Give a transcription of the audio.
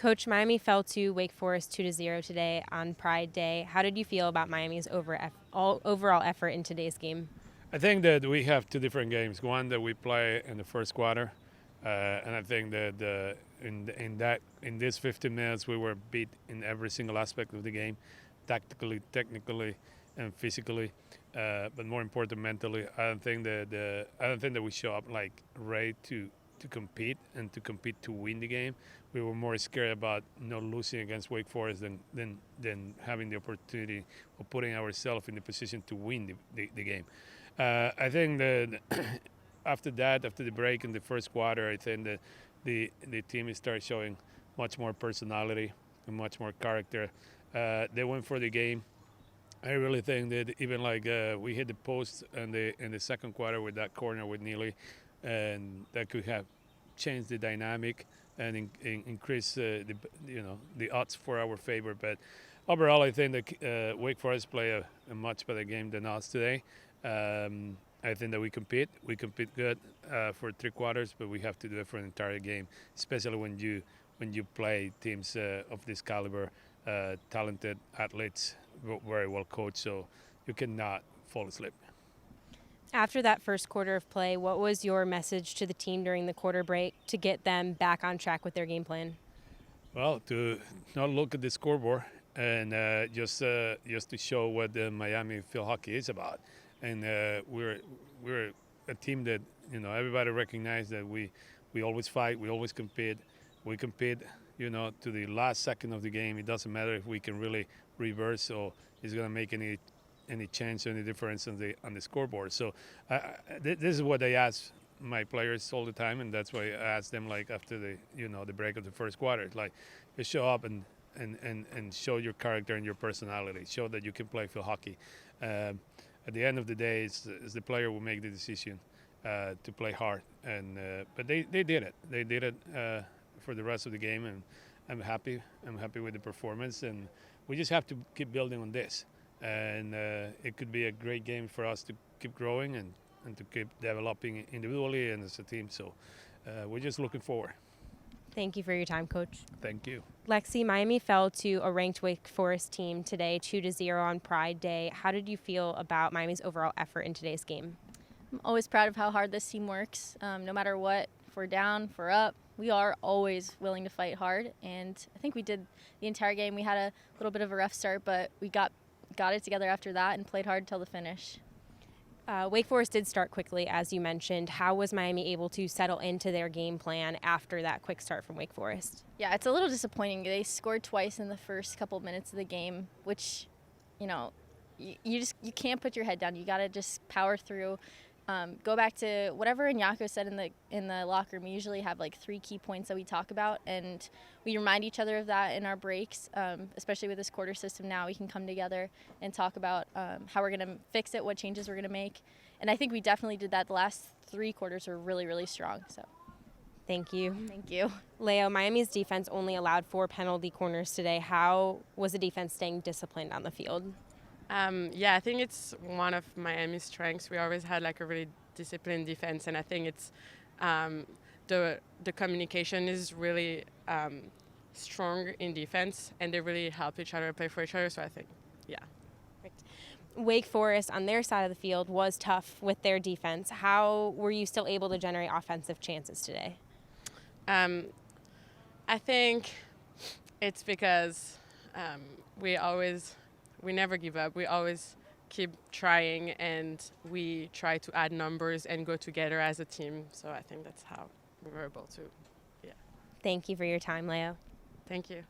Coach, Miami fell to Wake Forest 2-0 today on Pride Day. How did you feel about Miami's overall effort in today's game? I think that we have two different games. One that we play in the first quarter, and I think that in this 15 minutes we were beat in every single aspect of the game, tactically, technically, and physically. But more important, mentally. I don't think that we show up like ready to compete and to compete to win the game. We were more scared about not losing against Wake Forest than having the opportunity of putting ourselves in the position to win the game. I think that after the break in the first quarter, I think that the team started showing much more personality and much more character. They went for the game. I really think that even like we hit the post in the second quarter with that corner with Neely, and that could have changed the dynamic and increase the odds for our favor. But overall, I think that Wake Forest play a much better game than us today. I think that we compete good for 3 quarters, but we have to do it for an entire game, especially when you play teams of this caliber, talented athletes, very well coached, so you cannot fall asleep. After that first quarter of play, what was your message to the team during the quarter break to get them back on track with their game plan? Well, to not look at the scoreboard and just to show what the Miami field hockey is about. And we're a team that everybody recognizes that we always fight, we always compete, we compete to the last second of the game. It doesn't matter if we can really reverse or it's going to make any change or any difference on the scoreboard. So this is what I ask my players all the time, and that's why I ask them like after the break of the first quarter, like just show up and show your character and your personality, show that you can play field hockey. At the end of the day, it's the player who make the decision to play hard, and but they did it. They did it for the rest of the game, and I'm happy. I'm happy with the performance, and we just have to keep building on this. And it could be a great game for us to keep growing and to keep developing individually and as a team. So we're just looking forward. Thank you for your time, Coach. Thank you. Lexi, Miami fell to a ranked Wake Forest team today, 2-0 on Pride Day. How did you feel about Miami's overall effort in today's game? I'm always proud of how hard this team works. No matter what, if we're down, if we're up, we are always willing to fight hard. And I think we did the entire game. We had a little bit of a rough start, but we got it together after that and played hard till the finish. Wake Forest did start quickly, as you mentioned. How was Miami able to settle into their game plan after that quick start from Wake Forest? Yeah, it's a little disappointing. They scored twice in the first couple of minutes of the game, which, you can't put your head down. You got to just power through. Go back to whatever Iñaki said in the locker room. We usually have like 3 key points that we talk about, and we remind each other of that in our breaks, especially with this quarter system now. We can come together and talk about how we're going to fix it, what changes we're going to make. And I think we definitely did that. The last 3 quarters were really, really strong. So, thank you. Thank you. Leo, Miami's defense only allowed 4 penalty corners today. How was the defense staying disciplined on the field? I think it's one of Miami's strengths. We always had like a really disciplined defense, and I think it's the communication is really strong in defense, and they really help each other play for each other. So I think, yeah. Wake Forest on their side of the field was tough with their defense. How were you still able to generate offensive chances today? I think it's because we never give up. We always keep trying, and we try to add numbers and go together as a team. So I think that's how we were able to, yeah. Thank you for your time, Leo. Thank you.